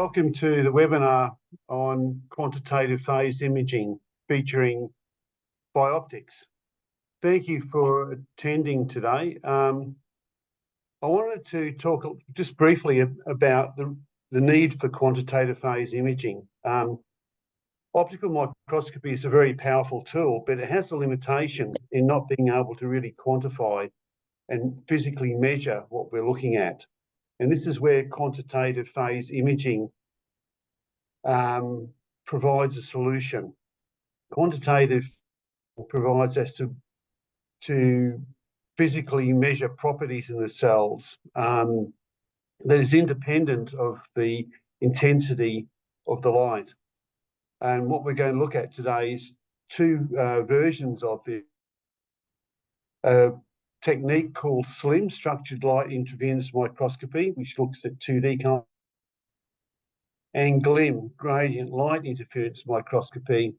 Welcome to the webinar on quantitative phase imaging featuring PhiOptics. Thank you for attending today. I wanted to talk just briefly about the need for quantitative phase imaging. Optical microscopy is a very powerful tool, but it has a limitation in not being able to really quantify and physically measure what we're looking at. And this is where quantitative phase imaging provides a solution. Quantitative provides us to physically measure properties in the cells that is independent of the intensity of the light. And what we're going to look at today is two versions of this. A technique called SLIM, Structured Light Intravenous Microscopy, which looks at 2D color, and GLIM, Gradient Light Interference Microscopy,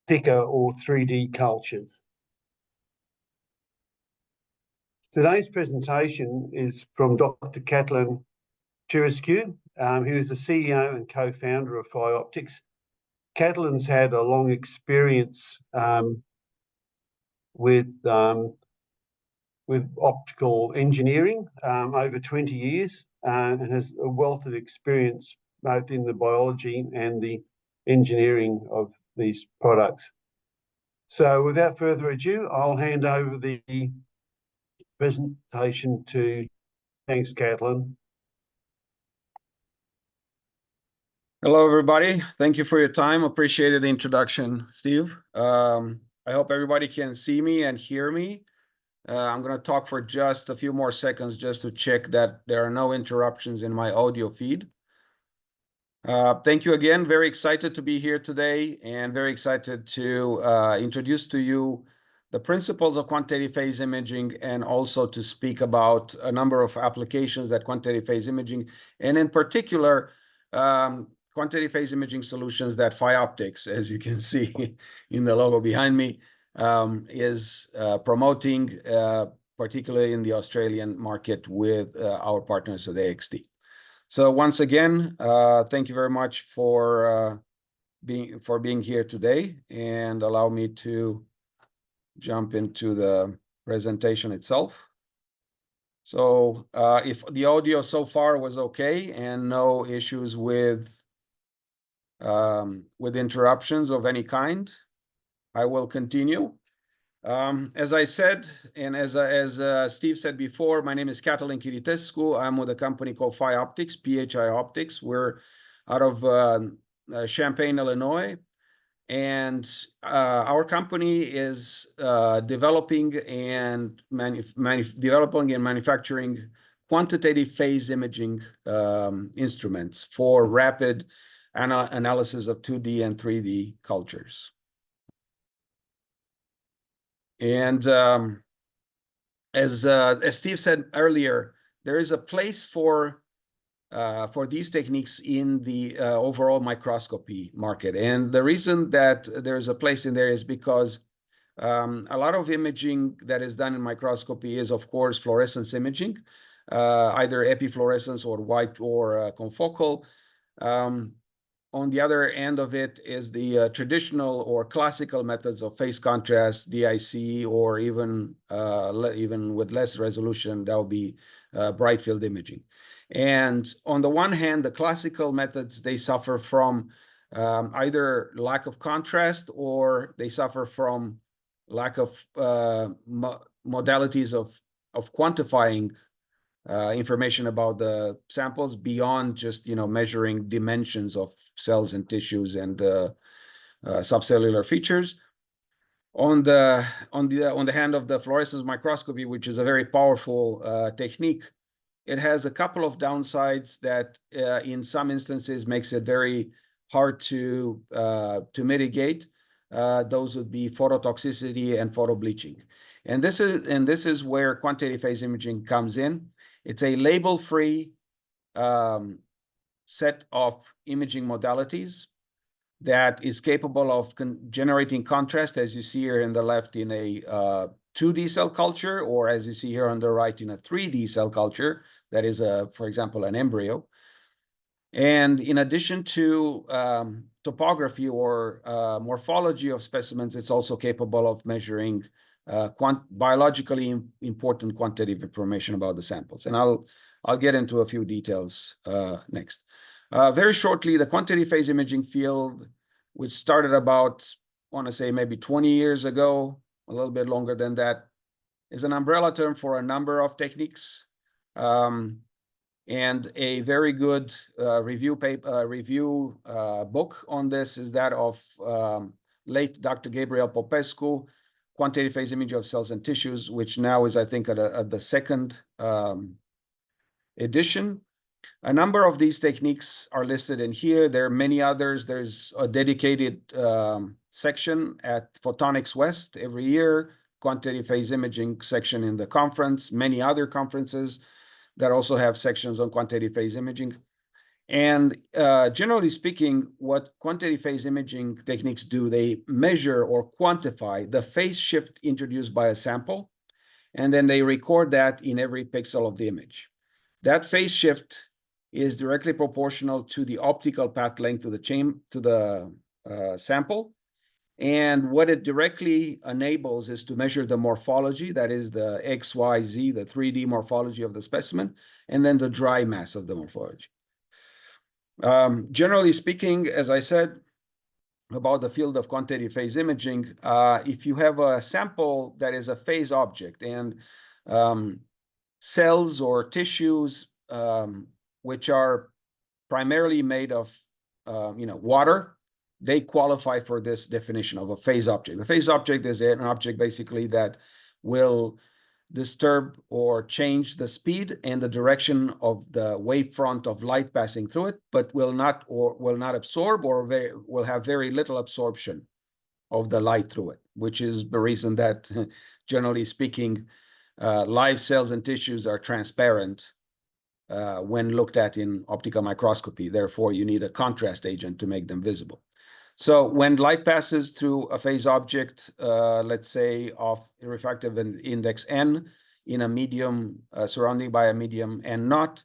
thicker or 3D cultures. Today's presentation is from Dr. Catalin Cirescu, who is the CEO and co-founder of PhiOptics. Catalin's had a long experience with optical engineering, over 20 years, and has a wealth of experience both in the biology and the engineering of these products. So without further ado, I'll hand over the presentation to, thanks, Catalin. Hello, everybody. Thank you for your time. Appreciated the introduction, Steve. I hope everybody can see me and hear me. I'm going to talk for just a few more seconds just to check that there are no interruptions in my audio feed. Thank you again. Very excited to be here today and very excited to introduce to you the principles of quantitative phase imaging and also to speak about a number of applications that quantitative phase imaging, and in particular, quantitative phase imaging solutions that PhiOptics, as you can see in the logo behind me, is promoting, particularly in the Australian market with our partners at AXT. So once again, thank you very much for being here today, and allow me to jump into the presentation itself. So if the audio so far was okay and no issues with interruptions of any kind, I will continue. As I said, and as Steve said before, my name is Catalin Cirescu. I'm with a company called PhiOptics, PhiOptics. We're out of Champaign, Illinois. And our company is developing and manufacturing quantitative phase imaging instruments for rapid analysis of 2D and 3D cultures. And as Steve said earlier, there is a place for these techniques in the overall microscopy market. And the reason that there's a place in there is because a lot of imaging that is done in microscopy is, of course, fluorescence imaging, either epifluorescence or white or confocal. On the other end of it is the traditional or classical methods of phase contrast, DIC, or even with less resolution, that would be bright field imaging. And on the one hand, the classical methods, they suffer from either lack of contrast, or they suffer from lack of modalities of quantifying information about the samples beyond just measuring dimensions of cells and tissues and subcellular features. On the hand of the fluorescence microscopy, which is a very powerful technique, it has a couple of downsides that in some instances makes it very hard to mitigate. Those would be phototoxicity and photobleaching. And this is where quantitative phase imaging comes in. It's a label-free set of imaging modalities that is capable of generating contrast, as you see here in the left, in a 2D cell culture, or as you see here on the right, in a 3D cell culture, that is, for example, an embryo. And in addition to topography or morphology of specimens, it's also capable of measuring biologically important quantitative information about the samples. And I'll get into a few details next. Very shortly, the quantitative phase imaging field, which started about, I want to say maybe 20 years ago, a little bit longer than that, is an umbrella term for a number of techniques. And a very good review book on this is that of late Dr. Gabriel Popescu, Quantitative Phase Imaging of Cells and Tissues, which now is, I think, at the second edition. A number of these techniques are listed in here. There are many others. There's a dedicated section at Photonics West every year, quantitative phase imaging section in the conference, many other conferences that also have sections on quantitative phase imaging. And generally speaking, what quantitative phase imaging techniques do, they measure or quantify the phase shift introduced by a sample, and then they record that in every pixel of the image. That phase shift is directly proportional to the optical path length to the sample. And what it directly enables is to measure the morphology, that is the X, Y, Z, the 3D morphology of the specimen, and then the dry mass of the morphology. Generally speaking, as I said, about the field of quantitative phase imaging, if you have a sample that is a phase object and cells or tissues which are primarily made of water, they qualify for this definition of a phase object. The phase object is an object basically that will disturb or change the speed and the direction of the wavefront of light passing through it, but will not absorb or will have very little absorption of the light through it, which is the reason that, generally speaking, live cells and tissues are transparent when looked at in optical microscopy. Therefore, you need a contrast agent to make them visible. So when light passes through a phase object, let's say of refractive index n in a medium surrounding by a medium n naught,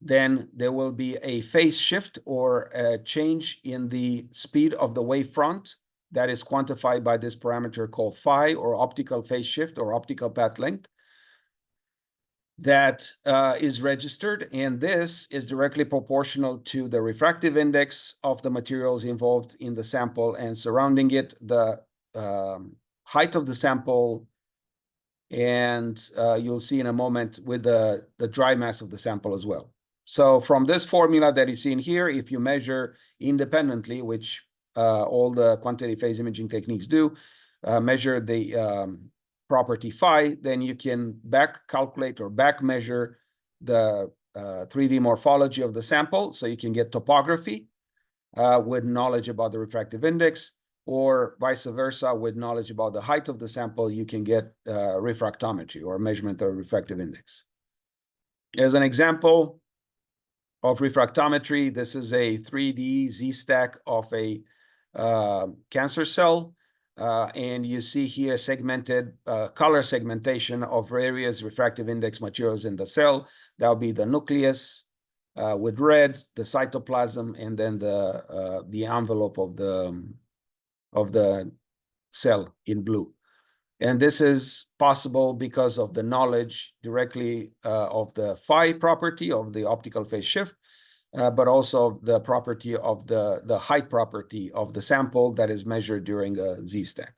then there will be a phase shift or a change in the speed of the wavefront that is quantified by this parameter called phi, or optical phase shift or optical path length, that is registered, and this is directly proportional to the refractive index of the materials involved in the sample and surrounding it, the height of the sample, and you'll see in a moment with the dry mass of the sample as well. So from this formula that is seen here, if you measure independently, which all the quantitative phase imaging techniques do, measure the property phi, then you can back calculate or back measure the 3D morphology of the sample, so you can get topography with knowledge about the refractive index, or vice versa, with knowledge about the height of the sample, you can get refractometry or measurement of refractive index. As an example of refractometry, this is a 3D Z-stack of a cancer cell. And you see here segmented color segmentation of various refractive index materials in the cell. That will be the nucleus with red, the cytoplasm, and then the envelope of the cell in blue. And this is possible because of the knowledge directly of the phi property of the optical phase shift, but also the property of the height property of the sample that is measured during a Z-stack.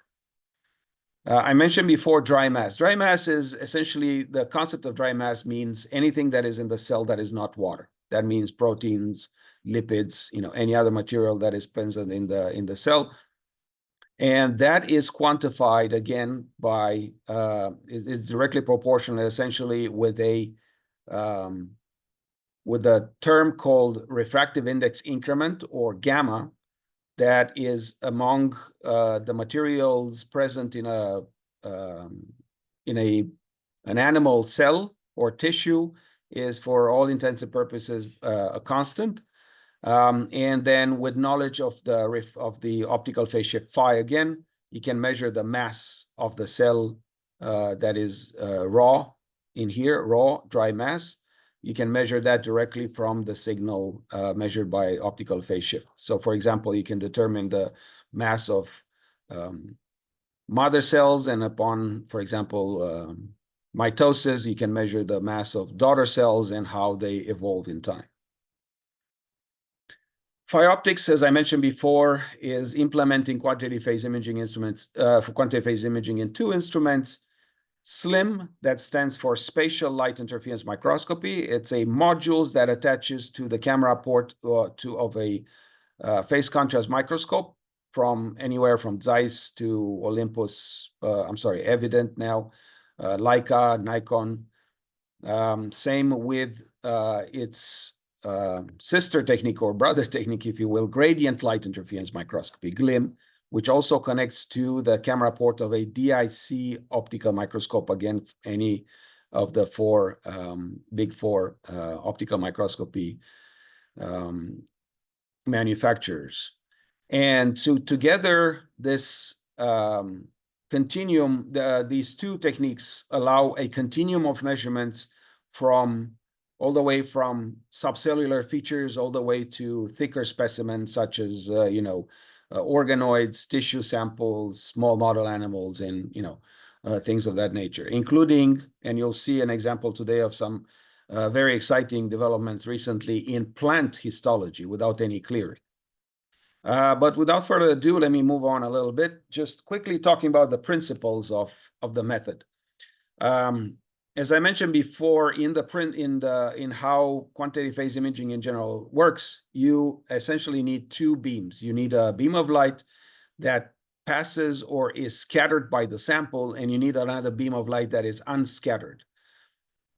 I mentioned before dry mass. Dry mass is essentially, the concept of dry mass means anything that is in the cell that is not water. That means proteins, lipids, any other material that is present in the cell. And that is quantified again by, it's directly proportional essentially with a term called refractive index increment, or gamma, that is among the materials present in an animal cell or tissue, is for all intents and purposes a constant. And then with knowledge of the optical phase shift phi, again, you can measure the mass of the cell that is raw in here, raw dry mass. you can measure that directly from the signal measured by optical phase shift. So for example, you can determine the mass of mother cells, and upon, for example, mitosis, you can measure the mass of daughter cells and how they evolve in time. PhiOptics, as I mentioned before, is implementing quantitative phase imaging instruments for quantitative phase imaging in two instruments. SLIM, that stands for Spatial Light Interference Microscopy. It's a module that attaches to the camera port of a phase contrast microscope from anywhere from Zeiss to Olympus, Evident now, Leica, Nikon. Same with its sister technique or brother technique, if you will, Gradient Light Interference Microscopy, GLIM, which also connects to the camera port of a DIC optical microscope, again, any of the big four optical microscopy manufacturers. And so together, this continuum, these two techniques allow a continuum of measurements from all the way from subcellular features all the way to thicker specimens such as, organoids, tissue samples, small model animals, and, things of that nature, including, and you'll see an example today of some very exciting developments recently in plant histology without any clearing. But without further ado, let me move on a little bit, just quickly talking about the principles of the method. As I mentioned before, in how quantitative phase imaging in general works, you essentially need two beams. You need a beam of light that passes or is scattered by the sample, and you need another beam of light that is unscattered.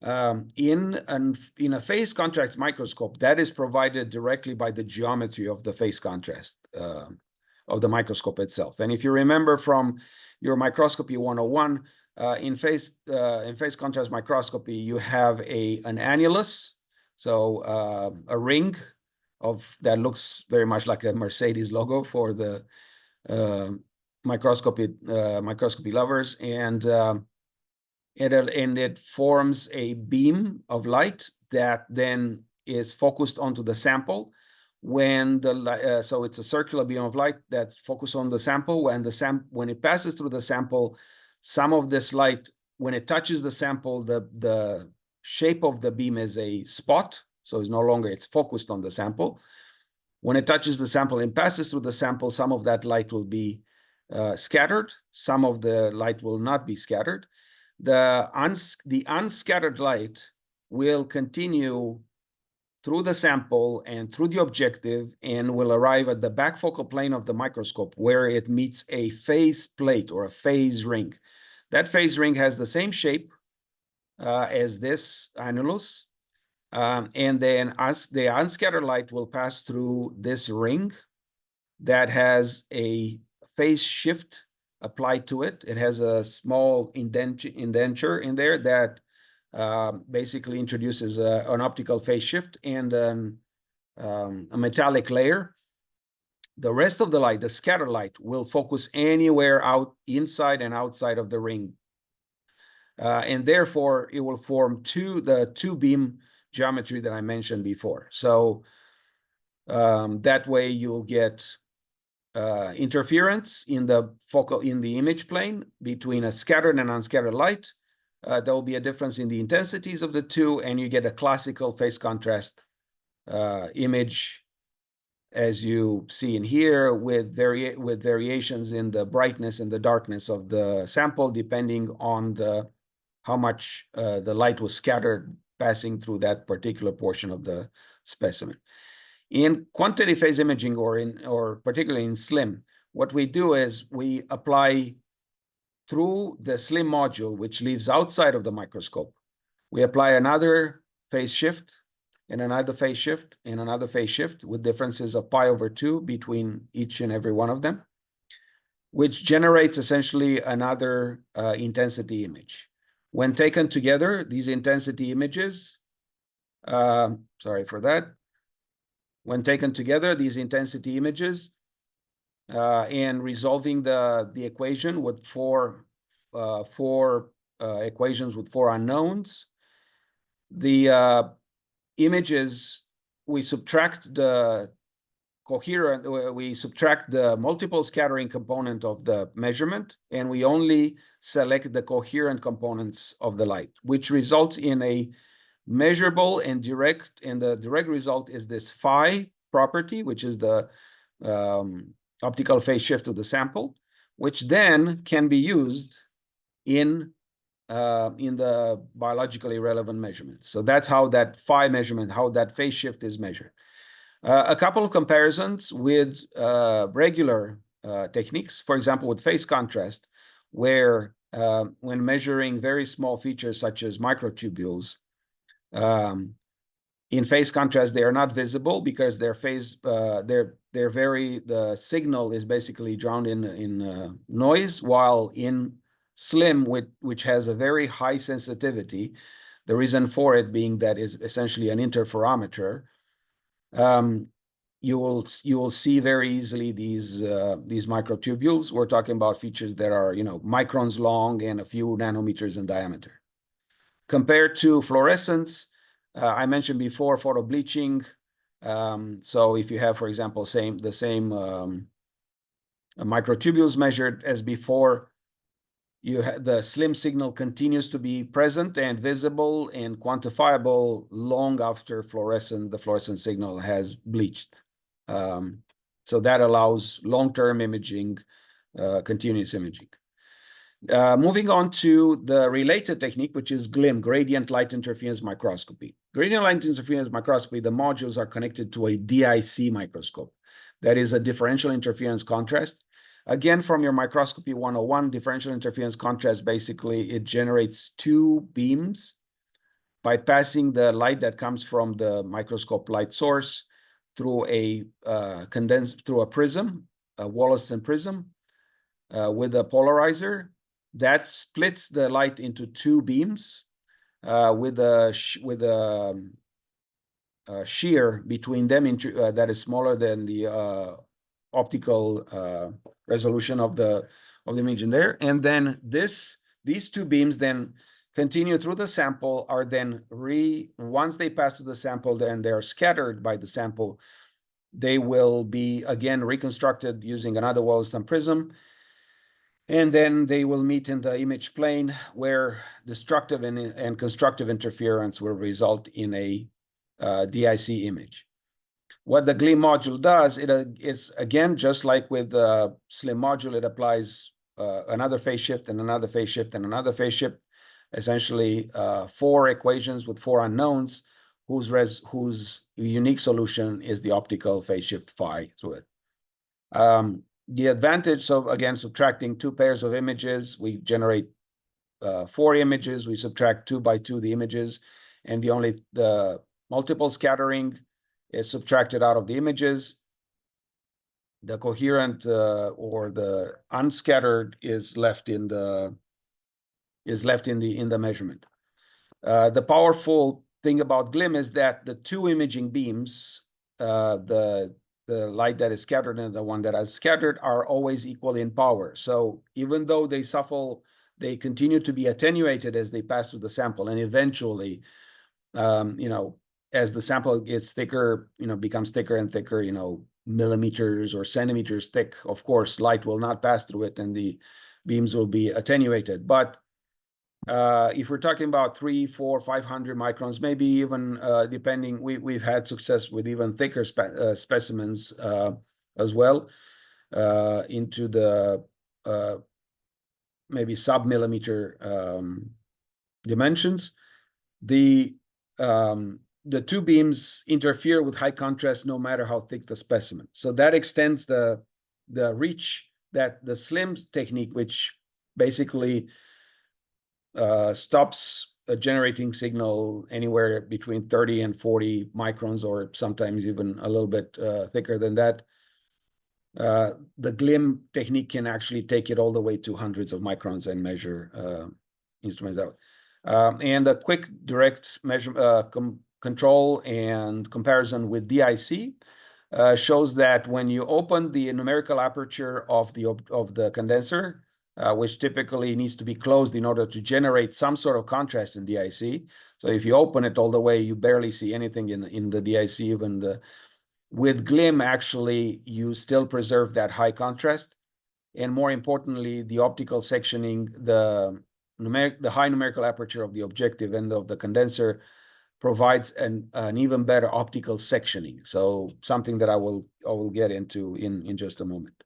In a phase contrast microscope, that is provided directly by the geometry of the phase contrast of the microscope itself. And if you remember from your microscopy 101, in phase contrast microscopy, you have an annulus, so a ring that looks very much like a Mercedes logo for the microscopy lovers, and it forms a beam of light that then is focused onto the sample. So it's a circular beam of light that focuses on the sample. When it passes through the sample, some of this light, when it touches the sample, the shape of the beam is a spot, so it's focused on the sample. When it touches the sample and passes through the sample, some of that light will be scattered, some of the light will not be scattered. The unscattered light will continue through the sample and through the objective and will arrive at the back focal plane of the microscope, where it meets a phase plate or a phase ring. That phase ring has the same shape as this annulus, and then the unscattered light will pass through this ring that has a phase shift applied to it. It has a small indenture in there that basically introduces an optical phase shift and a metallic layer. The rest of the light, the scatter light, will focus anywhere inside and outside of the ring. And therefore, it will form the two beam geometry that I mentioned before. So that way you'll get interference in the image plane between a scattered and unscattered light. There will be a difference in the intensities of the two, and you get a classical phase contrast image, as you see in here, with variations in the brightness and the darkness of the sample, depending on how much the light was scattered passing through that particular portion of the specimen. In quantitative phase imaging, or particularly in SLIM, what we do is we apply through the SLIM module, which lives outside of the microscope. We apply another phase shift and another phase shift and another phase shift with differences of pi/2 between each and every one of them, which generates essentially another intensity image. When taken together, these intensity images, sorry for that. When taken together, these intensity images and resolving the equation with four equations with four unknowns, the images, we subtract the coherent, we subtract the multiple scattering component of the measurement, and we only select the coherent components of the light, which results in a measurable and direct, and the direct result is this phi property, which is the optical phase shift of the sample, which then can be used in the biologically relevant measurements. So that's how that phi measurement, how that phase shift is measured. A couple of comparisons with regular techniques, for example, with phase contrast, where when measuring very small features such as microtubules, in phase contrast, they are not visible because their phase, the signal is basically drowned in noise, while in SLIM, which has a very high sensitivity, the reason for it being that is essentially an interferometer, you will see very easily these microtubules. We're talking about features that are, you know, microns long and a few nanometers in diameter. Compared to fluorescence, I mentioned before photo bleaching. So if you have, for example, the same microtubules measured as before, the SLIM signal continues to be present and visible and quantifiable long after the fluorescent signal has bleached. So that allows long-term imaging, continuous imaging. Moving on to the related technique, which is GLIM, gradient light interference microscopy. Gradient light interference microscopy, the modules are connected to a DIC microscope. That is a differential interference contrast. Again, from your microscopy 101, differential interference contrast, basically it generates two beams by passing the light that comes from the microscope light source through a prism, a Wollaston prism, with a polarizer that splits the light into two beams with a shear between them that is smaller than the optical resolution of the image in there. And then these two beams then continue through the sample, are then once they pass through the sample, then they're scattered by the sample. They will be again reconstructed using another Wollaston prism, and then they will meet in the image plane where destructive and constructive interference will result in a DIC image. What the GLIM module does, it's again, just like with the SLIM module, it applies another phase shift and another phase shift and another phase shift, essentially 4 equations with 4 unknowns, whose unique solution is the optical phase shift phi through it. The advantage, so again, subtracting 2 pairs of images, we generate 4 images, we subtract 2 by 2 the images, and the multiple scattering is subtracted out of the images. The coherent or the unscattered is left in the measurement. The powerful thing about GLIM is that the 2 imaging beams, the light that is scattered and the one that is scattered, are always equal in power. So even though they continue to be attenuated as they pass through the sample, and eventually, as the sample gets thicker, becomes thicker and thicker, millimeters or centimeters thick, of course, light will not pass through it and the beams will be attenuated. But if we're talking about 300, 400, 500 microns, maybe even depending, we've had success with even thicker specimens as well, into the maybe sub-millimeter dimensions. The 2 beams interfere with high contrast no matter how thick the specimen. So that extends the reach that the SLIM technique, which basically stops a generating signal anywhere between 30 and 40 microns, or sometimes even a little bit thicker than that. The GLIM technique can actually take it all the way to hundreds of microns and measure instruments out. And a quick direct measure control and comparison with DIC shows that when you open the numerical aperture of the condenser, which typically needs to be closed in order to generate some sort of contrast in DIC. So if you open it all the way, you barely see anything in the DIC. Even with GLIM, actually, you still preserve that high contrast. And more importantly, the optical sectioning, the high numerical aperture of the objective and of the condenser provides an even better optical sectioning. So something that I will get into in just a moment.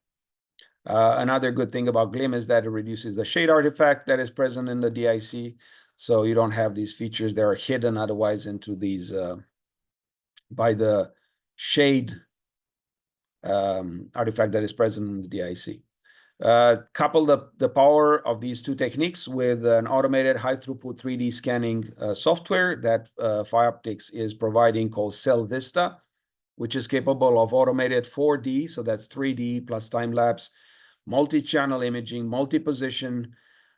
Another good thing about GLIM is that it reduces the shade artifact that is present in the DIC. So you don't have these features that are hidden otherwise into these by the shade artifact that is present in the DIC. Couple the power of these two techniques with an automated high-throughput 3D scanning software that PhiOptics is providing called Cell Vista, which is capable of automated 4D, so that's 3D plus time-lapse, multi-channel imaging, multi-position,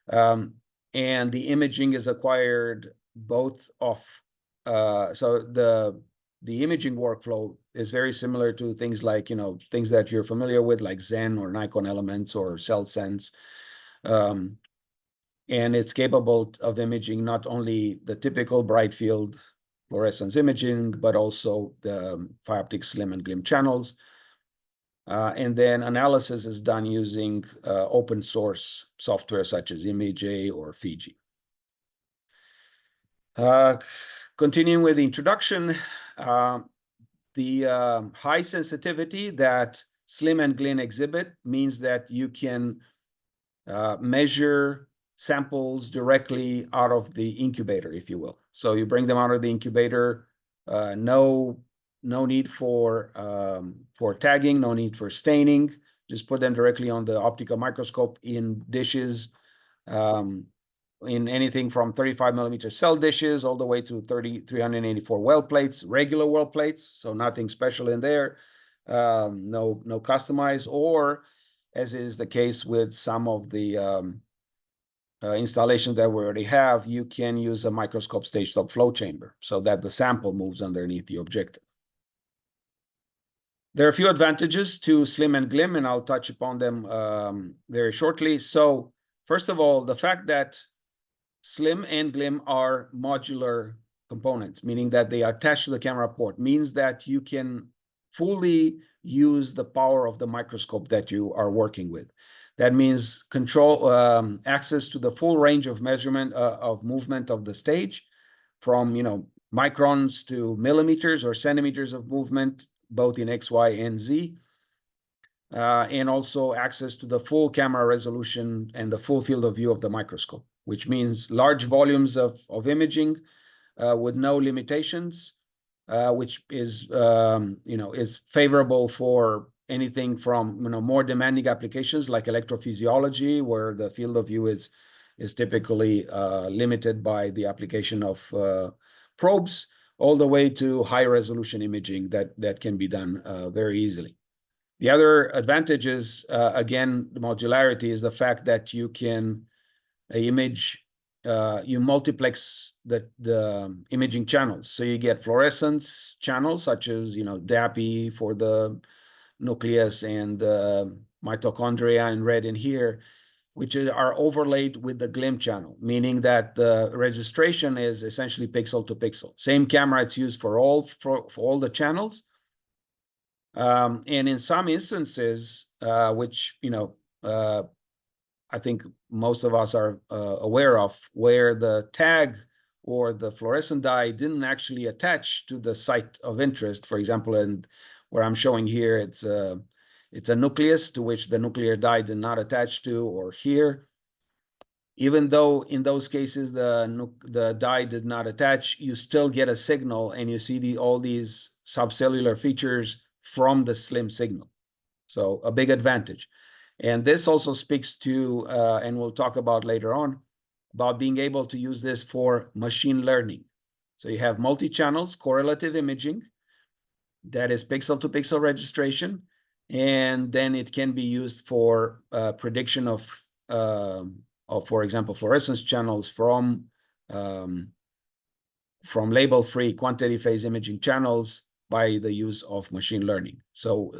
and the imaging is acquired both of, so the imaging workflow is very similar to things like, things that you're familiar with, like Zen or Nikon Elements or CellSense. And it's capable of imaging not only the typical bright field fluorescence imaging, but also the PhiOptics Slim and GLIM channels. And then analysis is done using open source software such as ImageA or Fiji. Continuing with the introduction, the high sensitivity that Slim and GLIM exhibit means that you can measure samples directly out of the incubator, if you will. So you bring them out of the incubator, no need for tagging, no need for staining. Just put them directly on the optical microscope in dishes, in anything from 35 millimeter cell dishes all the way to 384 well plates, regular well plates, so nothing special in there, no customized, or as is the case with some of the installations that we already have, you can use a microscope stage top flow chamber so that the sample moves underneath the objective. There are a few advantages to Slim and GLIM, and I'll touch upon them very shortly. So first of all, the fact that Slim and GLIM are modular components, meaning that they are attached to the camera port, means that you can fully use the power of the microscope that you are working with. That means control, access to the full range of measurement of movement of the stage, from microns to millimeters or centimeters of movement, both in X, Y, and Z. And also access to the full camera resolution and the full field of view of the microscope, which means large volumes of imaging with no limitations, which is is favorable for anything from more demanding applications like electrophysiology, where the field of view is typically limited by the application of probes, all the way to high resolution imaging that can be done very easily. The other advantage is, again, the modularity is the fact that you can you multiplex the imaging channels. So you get fluorescence channels such as, DAPI for the nucleus and mitochondria in red in here, which are overlaid with the GLIM channel, meaning that the registration is essentially pixel to pixel. Same camera, it's used for all the channels. And in some instances, which I think most of us are aware of, where the tag or the fluorescent dye didn't actually attach to the site of interest. For example, and where I'm showing here, it's a nucleus to which the nuclear dye did not attach to, or here. Even though in those cases the dye did not attach, you still get a signal, and you see all these subcellular features from the Slim signal. So a big advantage. And this also speaks to, and we'll talk about later on, about being able to use this for machine learning. So you have multi-channels, correlative imaging, that is pixel to pixel registration, and then it can be used for prediction of, for example, fluorescence channels from label-free quantity phase imaging channels by the use of machine learning. So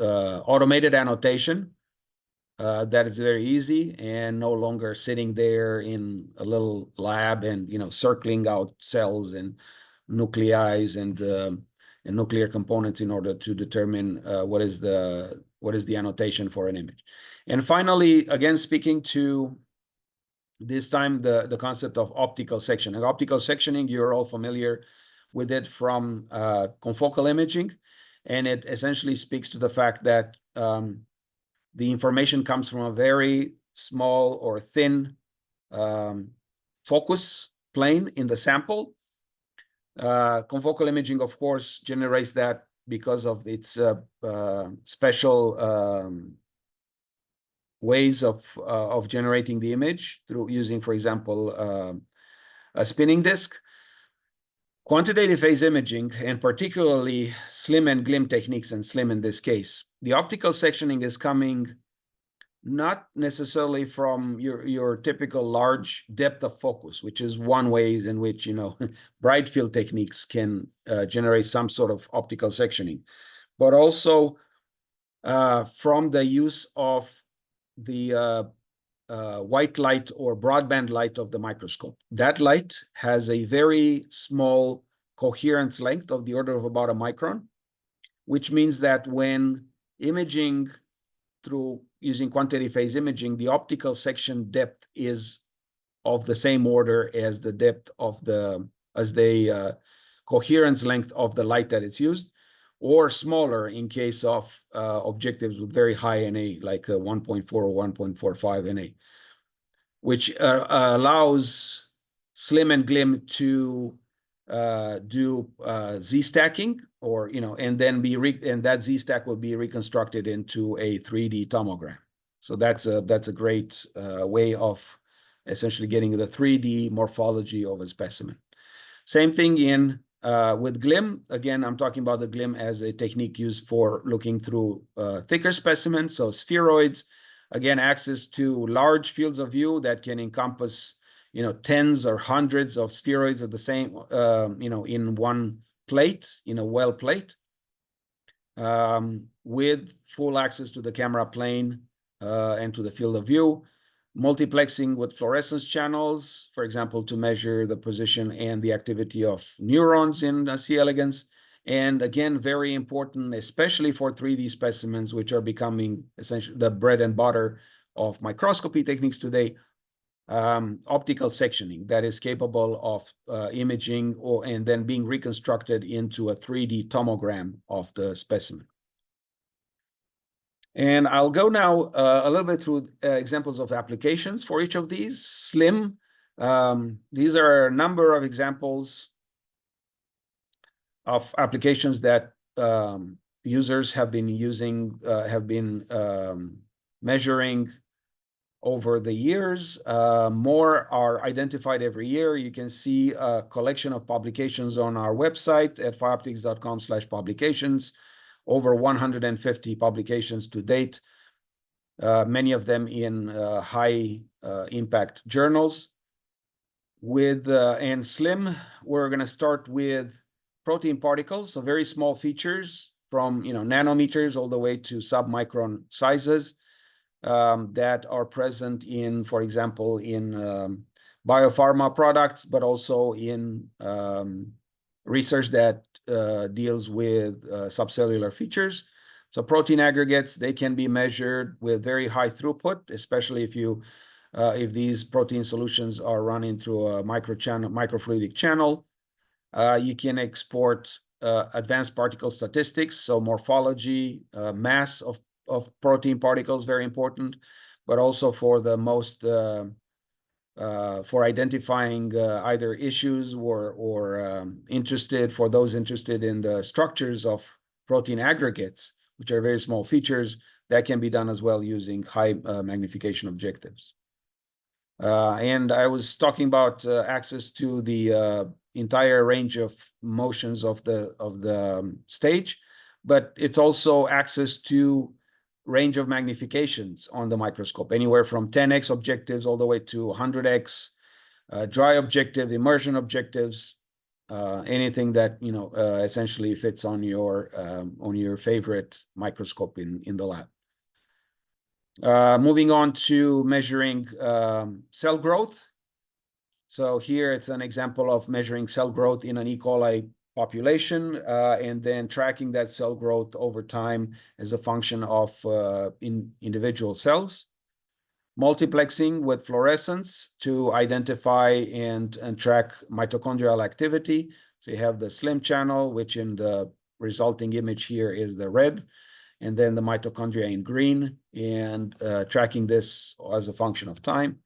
automated annotation that is very easy and no longer sitting there in a little lab and circling out cells and nuclei and nuclear components in order to determine what is the annotation for an image. And finally, again, speaking to this time the concept of optical sectioning. Optical sectioning, you're all familiar with it from confocal imaging, and it essentially speaks to the fact that the information comes from a very small or thin focus plane in the sample. Confocal imaging, of course, generates that because of its special ways of generating the image through using, for example, a spinning disk. Quantitative phase imaging, and particularly SLIM and GLIM techniques, and SLIM in this case, the optical sectioning is coming not necessarily from your typical large depth of focus, which is one way in which bright field techniques can generate some sort of optical sectioning, but also from the use of the white light or broadband light of the microscope. That light has a very small coherence length of the order of about a micron, which means that when imaging through using quantitative phase imaging, the optical section depth is of the same order as the depth of the coherence length of the light that is used, or smaller in case of objectives with very high NA, like 1.4 or 1.45 NA, which allows SLIM and GLIM to do Z stacking, or and then and that Z stack will be reconstructed into a 3D tomogram. So that's a great way of essentially getting the 3D morphology of a specimen. Same thing in with GLIM. Again, I'm talking about the GLIM as a technique used for looking through thicker specimens, so spheroids. Again, access to large fields of view that can encompass tens or hundreds of spheroids at the same in one plate, in a well plate, with full access to the camera plane and to the field of view. Multiplexing with fluorescence channels, for example, to measure the position and the activity of neurons in C. elegans. And again, very important, especially for 3D specimens, which are becoming essentially the bread and butter of microscopy techniques today, optical sectioning that is capable of imaging and then being reconstructed into a 3D tomogram of the specimen. And I'll go now a little bit through examples of applications for each of these. SLIM, these are a number of examples of applications that users have been using, measuring over the years. More are identified every year. You can see a collection of publications on our website at PhiOptics.com/publications. Over 150 publications to date, many of them in high impact journals. With and SLIM, we're going to start with protein particles, so very small features from nanometers all the way to submicron sizes that are present in, for example, in biopharma products, but also in research that deals with subcellular features. So protein aggregates, they can be measured with very high throughput, especially if these protein solutions are running through a microfluidic channel. You can export advanced particle statistics, so morphology, mass of protein particles, very important, but also for the most for identifying either issues or for those interested in the structures of protein aggregates, which are very small features, that can be done as well using high magnification objectives. And I was talking about access to the entire range of motions of the stage, but it's also access to range of magnifications on the microscope, anywhere from 10x objectives all the way to 100x, dry objective, immersion objectives, anything that essentially fits on your favorite microscope in the lab. Moving on to measuring cell growth. So here it's an example of measuring cell growth in an E. coli population, and then tracking that cell growth over time as a function of individual cells. Multiplexing with fluorescence to identify and track mitochondrial activity. So you have the slim channel, which in the resulting image here is the red, and then the mitochondria in green, and tracking this as a function of time.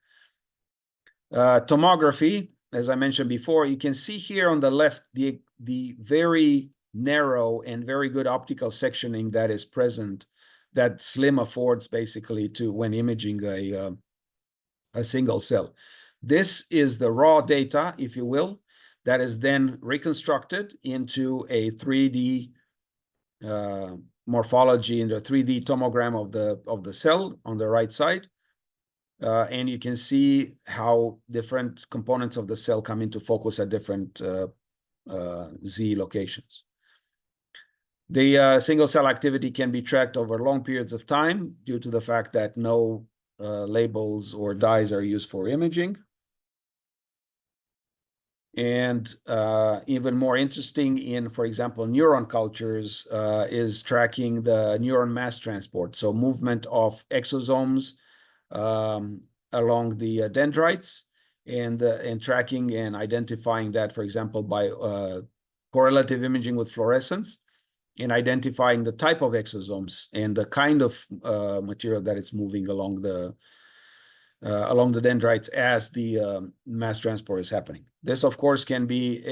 Tomography, as I mentioned before, you can see here on the left the very narrow and very good optical sectioning that is present, that slim affords basically to when imaging a single cell. This is the raw data, if you will, that is then reconstructed into a 3D morphology, into a 3D tomogram of the cell on the right side. And you can see how different components of the cell come into focus at different Z locations. The single cell activity can be tracked over long periods of time due to the fact that no labels or dyes are used for imaging. And even more interesting in, for example, neuron cultures is tracking the neuron mass transport. So movement of exosomes along the dendrites, and tracking and identifying that, for example, by correlative imaging with fluorescence, and identifying the type of exosomes and the kind of material that it's moving along the dendrites as the mass transport is happening. This, of course, can be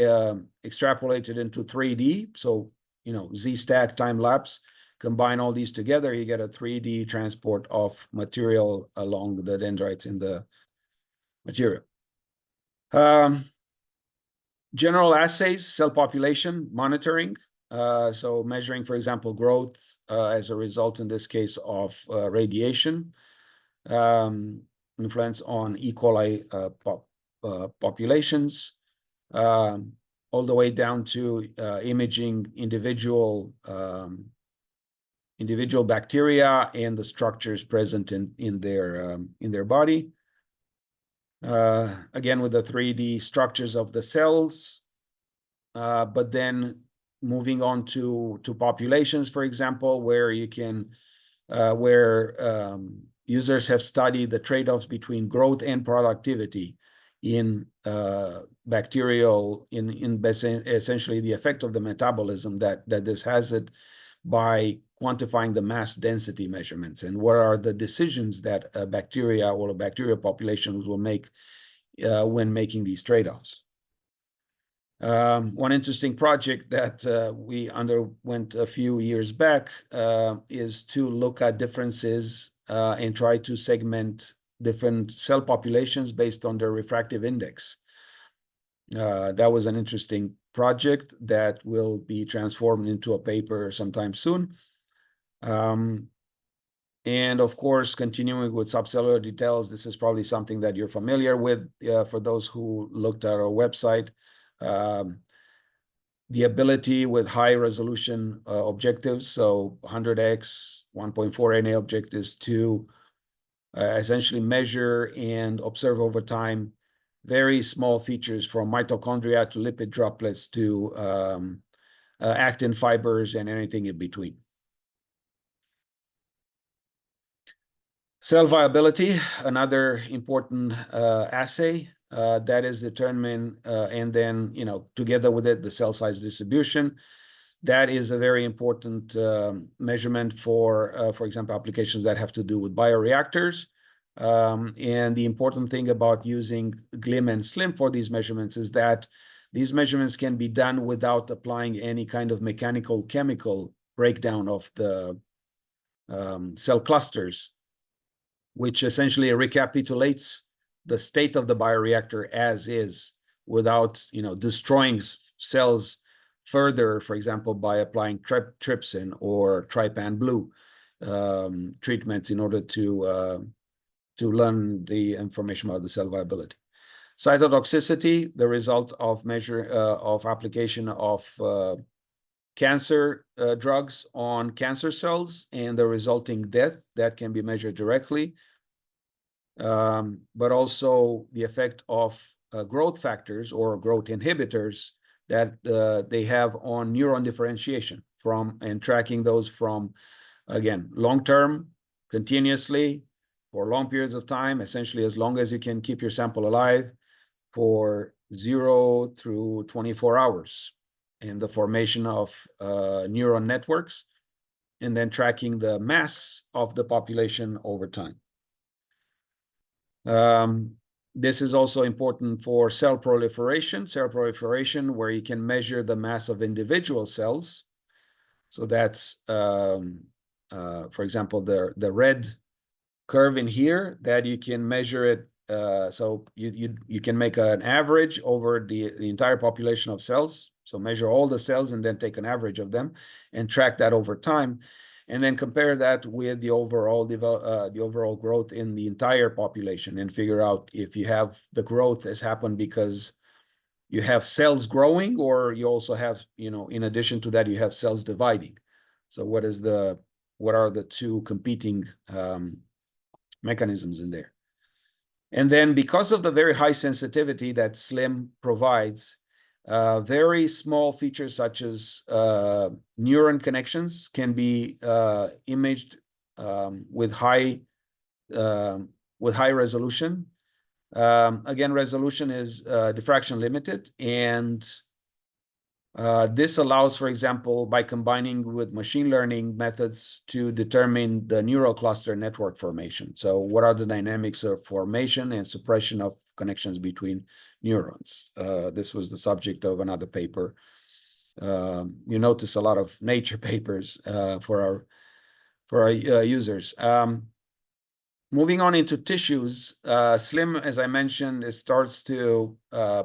extrapolated into 3D. So, Z-stack, time-lapse, combine all these together, you get a 3D transport of material along the dendrites in the material. General assays, cell population monitoring. So measuring, for example, growth as a result, in this case, of radiation. Influence on E. coli populations, all the way down to imaging individual bacteria and the structures present in their body. Again, with the 3D structures of the cells, but then moving on to populations, for example, where you can users have studied the trade-offs between growth and productivity in bacterial, in essentially the effect of the metabolism that this has it, by quantifying the mass density measurements, and what are the decisions that a bacteria or a bacterial populations will make when making these trade-offs. One interesting project that we underwent a few years back is to look at differences and try to segment different cell populations based on their refractive index. That was an interesting project that will be transformed into a paper sometime soon. And of course, continuing with subcellular details, this is probably something that you're familiar with for those who looked at our website. The ability with high resolution objectives, so 100x, 1.4 NA objectives, to essentially measure and observe over time very small features from mitochondria to lipid droplets to actin fibers and anything in between. Cell viability, another important assay that is determined, and then, together with it, the cell size distribution. That is a very important measurement for example, applications that have to do with bioreactors. And the important thing about using GLIM and SLIM for these measurements is that these measurements can be done without applying any kind of mechanical chemical breakdown of the cell clusters, which essentially recapitulates the state of the bioreactor as is, without destroying cells further, for example, by applying trypsin or trypan blue treatments in order to learn the information about the cell viability. Cytotoxicity, the result of application of cancer drugs on cancer cells and the resulting death that can be measured directly, but also the effect of growth factors or growth inhibitors that they have on neuron differentiation and tracking those from, again, long-term, continuously, for long periods of time, essentially as long as you can keep your sample alive, for 0 through 24 hours, in the formation of neuron networks, and then tracking the mass of the population over time. This is also important for cell proliferation, where you can measure the mass of individual cells. So that's, for example, the red curve in here, that you can measure it. So you can make an average over the entire population of cells. So measure all the cells and then take an average of them and track that over time, and then compare that with the overall growth in the entire population, and figure out if you have the growth has happened because you have cells growing, or you also have, in addition to that, you have cells dividing. So what are the two competing mechanisms in there? And then, because of the very high sensitivity that SLIM provides, very small features such as neuron connections can be imaged with high resolution. Again, resolution is diffraction limited, and this allows, for example, by combining with machine learning methods to determine the neural cluster network formation. So what are the dynamics of formation and suppression of connections between neurons? This was the subject of another paper. You notice a lot of Nature papers for our users. Moving on into tissues, SLIM, as I mentioned, it starts to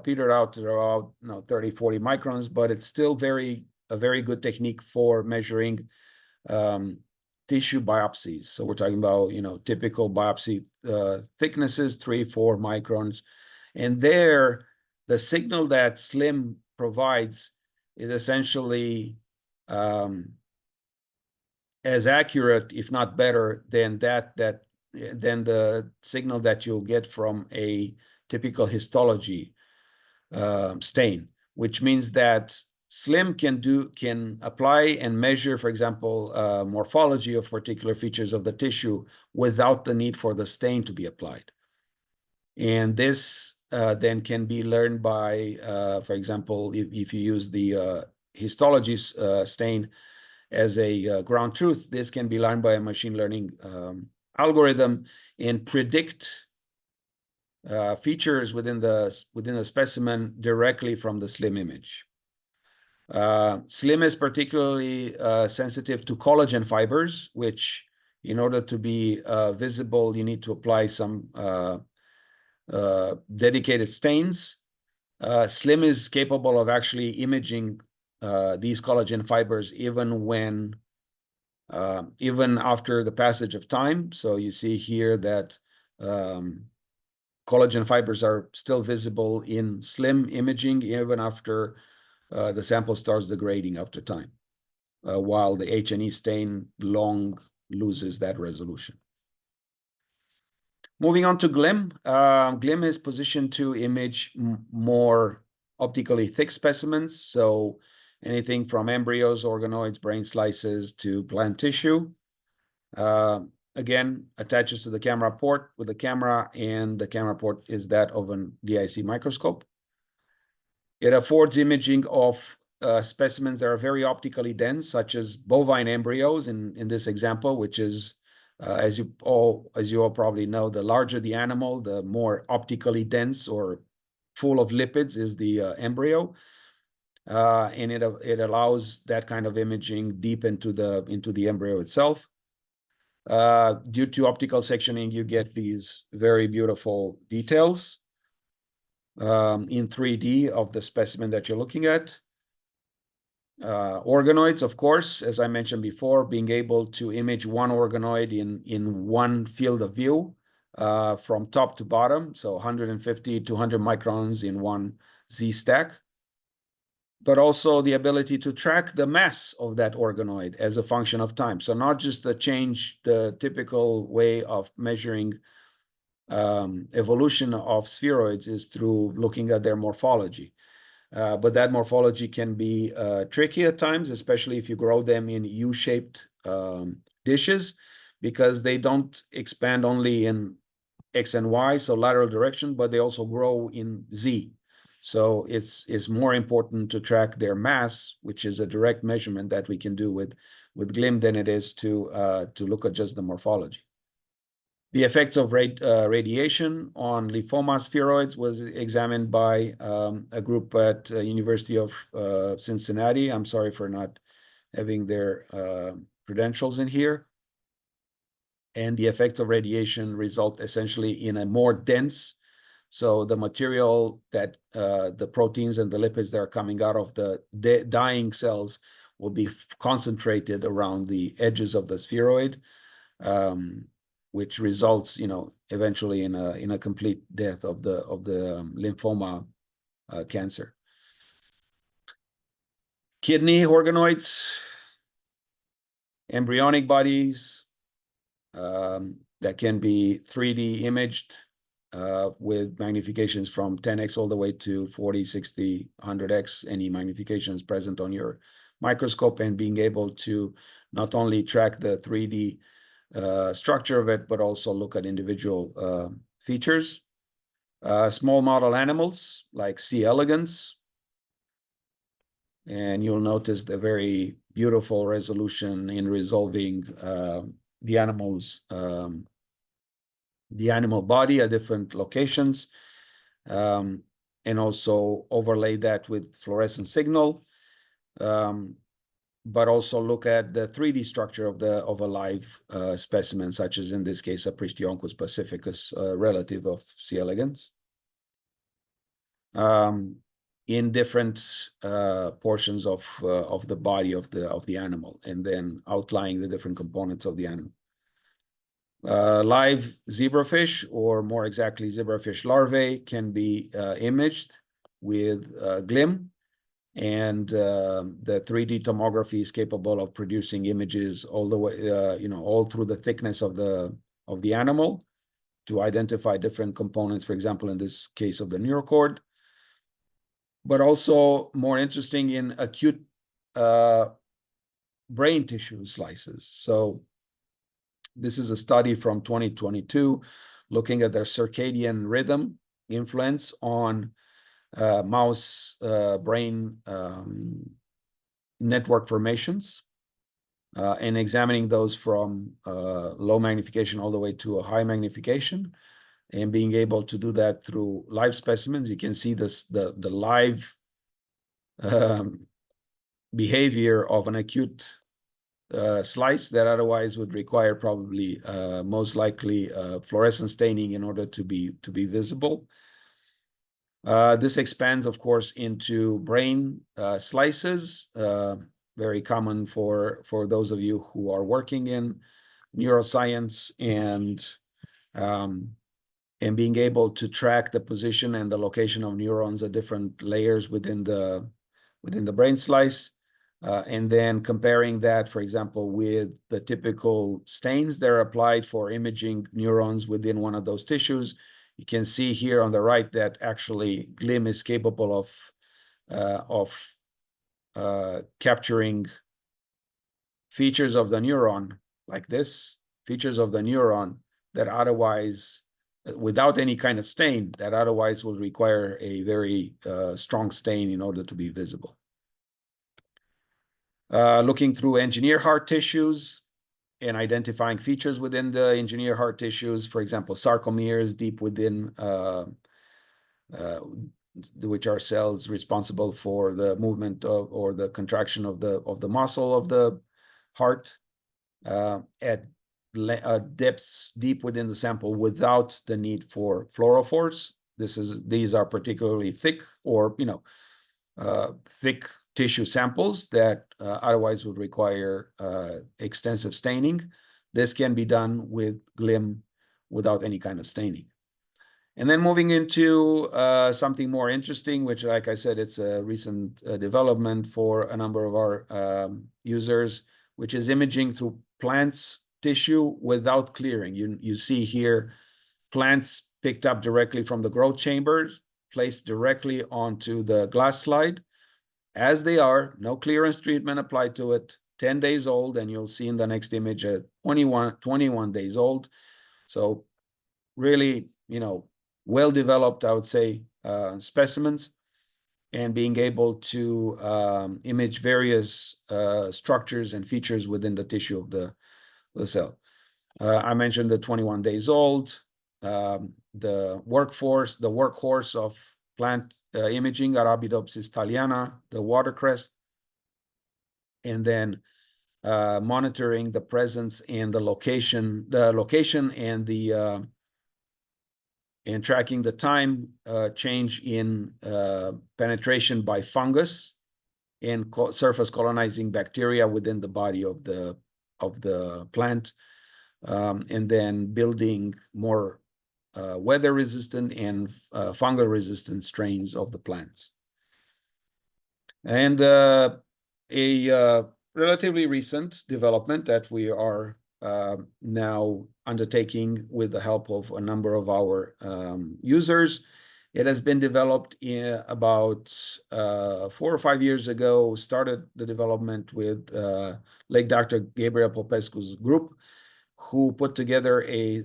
peter out to about 30, 40 microns, but it's still a very good technique for measuring tissue biopsies. So we're talking about typical biopsy thicknesses, 3, 4 microns, and there the signal that SLIM provides is essentially as accurate, if not better, than than the signal that you'll get from a typical histology stain, which means that SLIM can apply and measure, for example, morphology of particular features of the tissue without the need for the stain to be applied. And this then can be learned by, for example, if you use the histology stain as a ground truth, this can be learned by a machine learning algorithm and predict features within the specimen directly from the SLIM image. SLIM is particularly sensitive to collagen fibers, which, in order to be visible, you need to apply some dedicated stains. SLIM is capable of actually imaging these collagen fibers even after the passage of time. So you see here that collagen fibers are still visible in SLIM imaging even after the sample starts degrading after time, while the H&E stain long loses that resolution. Moving on to GLIM. GLIM is positioned to image more optically thick specimens, so anything from embryos, organoids, brain slices to plant tissue. Again, attaches to the camera port with the camera, and the camera port is that of an DIC microscope. It affords imaging of specimens that are very optically dense, such as bovine embryos in this example, which is, as you all probably know, the larger the animal, the more optically dense or full of lipids is the embryo. And it allows that kind of imaging deep into the embryo itself. Due to optical sectioning, you get these very beautiful details in 3D of the specimen that you're looking at. Organoids, of course, as I mentioned before, being able to image one organoid in one field of view from top to bottom, so 150, 200 microns in one Z stack. but also the ability to track the mass of that organoid as a function of time. So not just the change, the typical way of measuring evolution of spheroids is through looking at their morphology. But that morphology can be tricky at times, especially if you grow them in U-shaped dishes, because they don't expand only in X and Y, so lateral direction, but they also grow in Z. So it's more important to track their mass, which is a direct measurement that we can do with GLIM than it is to look at just the morphology. The effects of radiation on lymphoma spheroids was examined by a group at University of Cincinnati. I'm sorry for not having their credentials in here. And the effects of radiation result essentially in a more dense, so the material that the proteins and the lipids that are coming out of the dying cells will be concentrated around the edges of the spheroid, which results, eventually in a complete death of the lymphoma cancer. Kidney organoids, embryonic bodies that can be 3D imaged with magnifications from 10x all the way to 40, 60, 100x, any magnifications present on your microscope, and being able to not only track the 3D structure of it, but also look at individual features. Small model animals like C. elegans. And you'll notice the very beautiful resolution in resolving the animal body at different locations, and also overlay that with fluorescent signal, but also look at the 3D structure of a live specimen, such as in this case a Pristioncus pacificus, relative of C. elegans, in different portions of the body of the animal, and then outlining the different components of the animal. Live zebrafish, or more exactly zebrafish larvae, can be imaged with GLIM, and the 3D tomography is capable of producing images all the way, all through the thickness of the animal to identify different components, for example, in this case of the neurocord, but also more interesting in acute brain tissue slices. So this is a study from 2022 looking at their circadian rhythm influence on mouse brain network formations, and examining those from low magnification all the way to a high magnification, and being able to do that through live specimens. You can see this, the live behavior of an acute slice that otherwise would require probably most likely fluorescent staining in order to be visible. This expands, of course, into brain slices, very common for those of you who are working in neuroscience, and being able to track the position and the location of neurons at different layers within the brain slice, and then comparing that, for example, with the typical stains that are applied for imaging neurons within one of those tissues. You can see here on the right that actually GLIM is capable of capturing features of the neuron like this, features of the neuron that otherwise, without any kind of stain, that otherwise would require a very strong stain in order to be visible. Looking through engineered heart tissues and identifying features within the engineered heart tissues, for example, sarcomeres deep within, which are cells responsible for the movement of, or the contraction of the muscle of the heart, at depths deep within the sample without the need for fluorophores. These are particularly thick, or thick tissue samples that otherwise would require extensive staining. This can be done with GLIM without any kind of staining. And then moving into something more interesting, which, like I said, it's a recent development for a number of our users, which is imaging through plants tissue without clearing. You see here plants picked up directly from the growth chambers, placed directly onto the glass slide as they are, no clearance treatment applied to it, 10 days old, and you'll see in the next image at 21 days old. So really, well developed, I would say, specimens, and being able to image various structures and features within the tissue of the cell. I mentioned the 21 days old, the workhorse of plant imaging, Arabidopsis thaliana, the watercress, and then monitoring the presence and the location and tracking the time change in penetration by fungus and surface colonizing bacteria within the body of the plant, and then building more weather resistant and fungal resistant strains of the plants. And a relatively recent development that we are now undertaking with the help of a number of our users. It has been developed about 4 or 5 years ago, started the development with Lake Dr. Gabriel Popescu's group, who put together a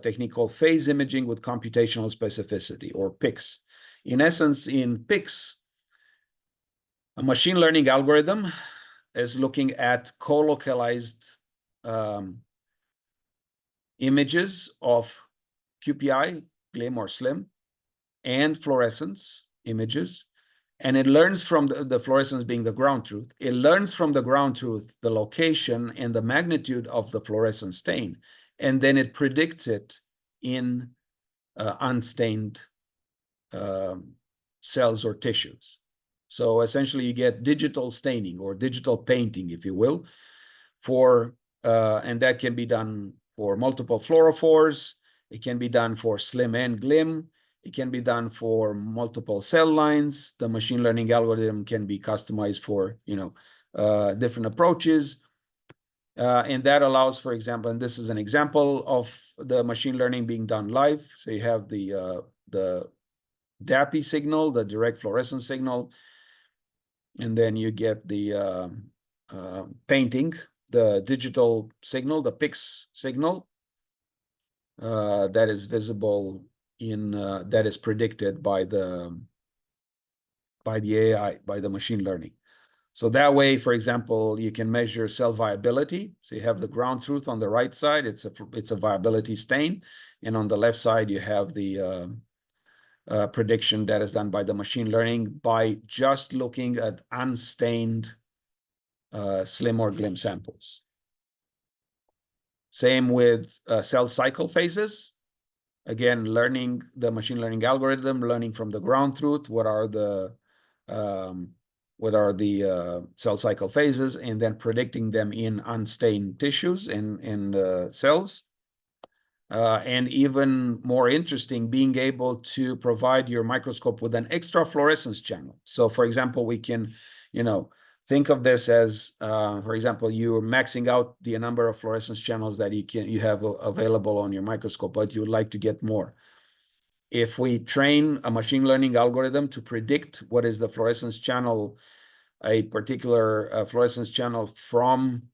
technique called phase imaging with computational specificity, or PICS. In essence, in PICS, a machine learning algorithm is looking at co-localized images of QPI, GLIM or SLIM, and fluorescence images. And it learns from the fluorescence being the ground truth. It learns from the ground truth the location and the magnitude of the fluorescent stain. And then it predicts it in unstained cells or tissues. So essentially you get digital staining or digital painting, if you will, and that can be done for multiple fluorophores. It can be done for SLIM and GLIM. It can be done for multiple cell lines. The machine learning algorithm can be customized for, different approaches. And that allows, for example, and this is an example of the machine learning being done live. So you have the DAPI signal, the direct fluorescence signal, and then you get the painting, the digital signal, the PICS signal, that is visible that is predicted by the AI, by the machine learning. So that way, for example, you can measure cell viability. So you have the ground truth on the right side, it's a viability stain, and on the left side you have the prediction that is done by the machine learning by just looking at unstained SLIM or GLIM samples. Same with cell cycle phases. Again, learning the machine learning algorithm, learning from the ground truth, what are the cell cycle phases, and then predicting them in unstained tissues and cells. And even more interesting, being able to provide your microscope with an extra fluorescence channel. So, for example, we can, think of this as, for example, you're maxing out the number of fluorescence channels that you have available on your microscope, but you would like to get more. If we train a machine learning algorithm to predict what is the fluorescence channel, a particular fluorescence channel from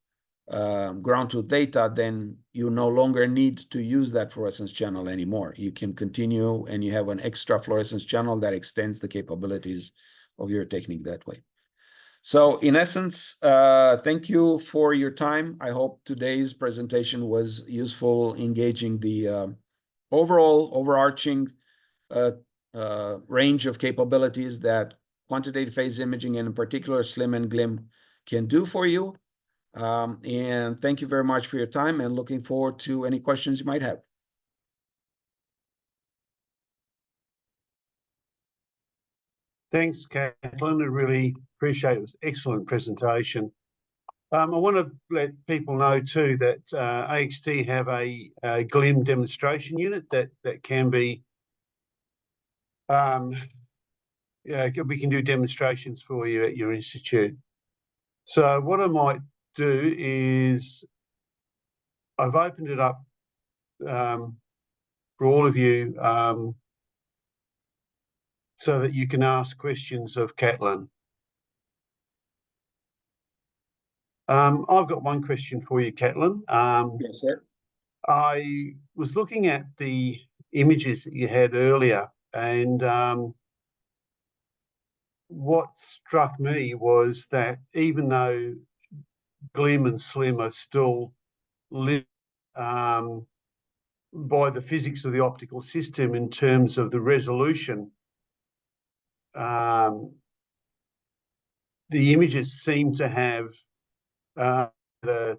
ground truth data, then you no longer need to use that fluorescence channel anymore. You can continue, and you have an extra fluorescence channel that extends the capabilities of your technique that way. So in essence, thank you for your time. I hope today's presentation was useful, engaging the overall overarching range of capabilities that quantitative phase imaging, and in particular SLIM and GLIM, can do for you. And thank you very much for your time, and looking forward to any questions you might have. Thanks, Catlin. I really appreciate it. It was an excellent presentation. I want to let people know too that AXT have a GLIM demonstration unit that can be yeah, we can do demonstrations for you at your institute. So what I might do is I've opened it up for all of you so that you can ask questions of Caitlin. I've got one question for you, Caitlin. Yes, sir. I was looking at the images that you had earlier, and what struck me was that even though Glim and Slim are still limited by the physics of the optical system in terms of the resolution, the images seem to have the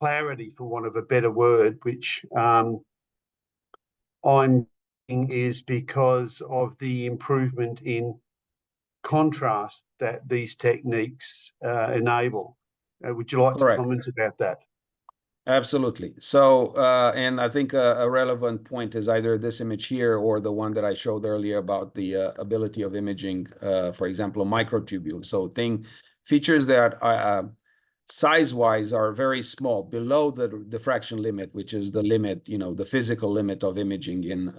clarity, for want of a better word, which I'm thinking is because of the improvement in contrast that these techniques enable. Would you like Correct. to comment about that? Absolutely. So, and I think a relevant point is either this image here or the one that I showed earlier about the ability of imaging, for example, microtubules. So features that size-wise are very small, below the diffraction limit, which is the limit, the physical limit of imaging in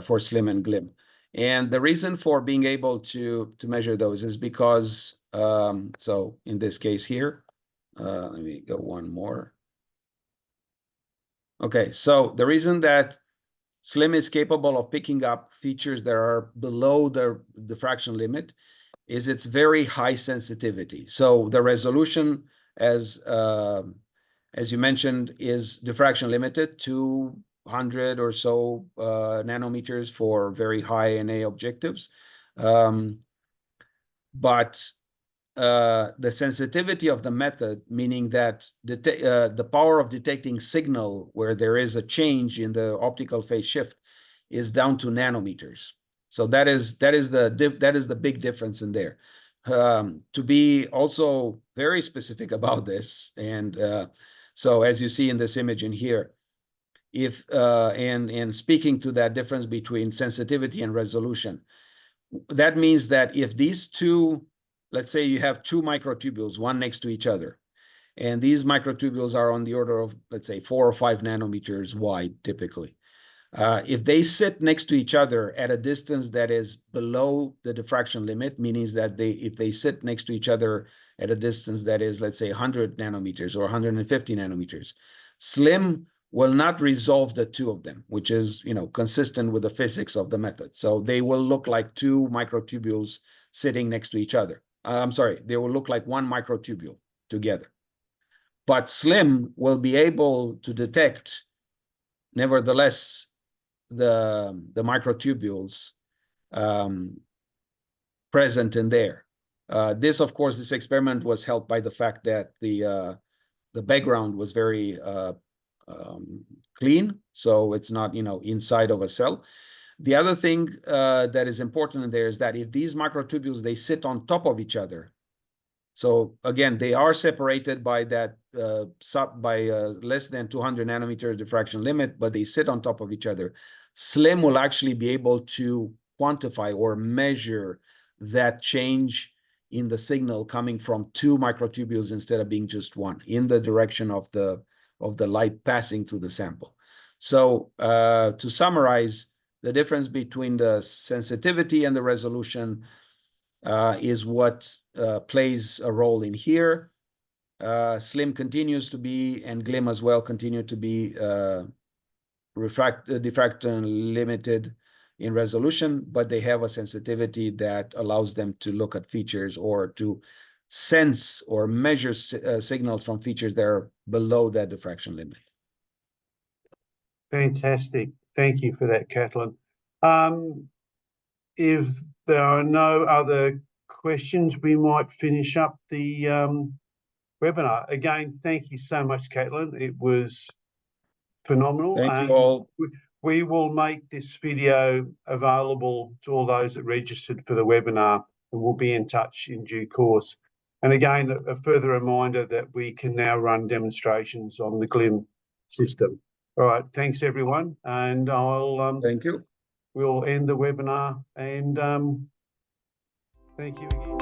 for Slim and Glim. And the reason for being able to measure those is because, so in this case here, let me go one more. Okay, so the reason that Slim is capable of picking up features that are below the diffraction limit is its very high sensitivity. So the resolution, as you mentioned, is diffraction limited to 100 or so nanometers for very high NA objectives. But the sensitivity of the method, meaning that the power of detecting signal where there is a change in the optical phase shift, is down to nanometers. So that is the big difference in there. To be also very specific about this, and so as you see in this image in here, if and speaking to that difference between sensitivity and resolution, that means that if these two, let's say you have two microtubules, one next to each other, and these microtubules are on the order of, let's say, 4 or 5 nanometers wide, typically. If they sit next to each other at a distance that is below the diffraction limit, meaning that if they sit next to each other at a distance that is, let's say, 100 nanometers or 150 nanometers, Slim will not resolve the two of them, which is, consistent with the physics of the method. So they will look like two microtubules sitting next to each other. I'm sorry, they will look like one microtubule together. But Slim will be able to detect, nevertheless, the microtubules present in there. This experiment was helped by the fact that the background was very clean, so it's not, inside of a cell. The other thing that is important in there is that if these microtubules, they sit on top of each other, so again, they are separated by that less than 200 nanometer diffraction limit, but they sit on top of each other. Slim will actually be able to quantify or measure that change in the signal coming from two microtubules instead of being just one, in the direction of the light passing through the sample. So to summarize, the difference between the sensitivity and the resolution is what plays a role in here. Slim continues to be, and Glim as well, continue to be diffraction limited in resolution, but they have a sensitivity that allows them to look at features or to sense or measure signals from features that are below that diffraction limit. Fantastic. Thank you for that, Caitlin. If there are no other questions, we might finish up the webinar. Again, thank you so much, Caitlin. It was phenomenal. Thank you all. We will make this video available to all those that registered for the webinar, and we'll be in touch in due course. And again, a further reminder that we can now run demonstrations on the Glim system. All right, thanks everyone, and I'll Thank you. we'll end the webinar, and thank you again.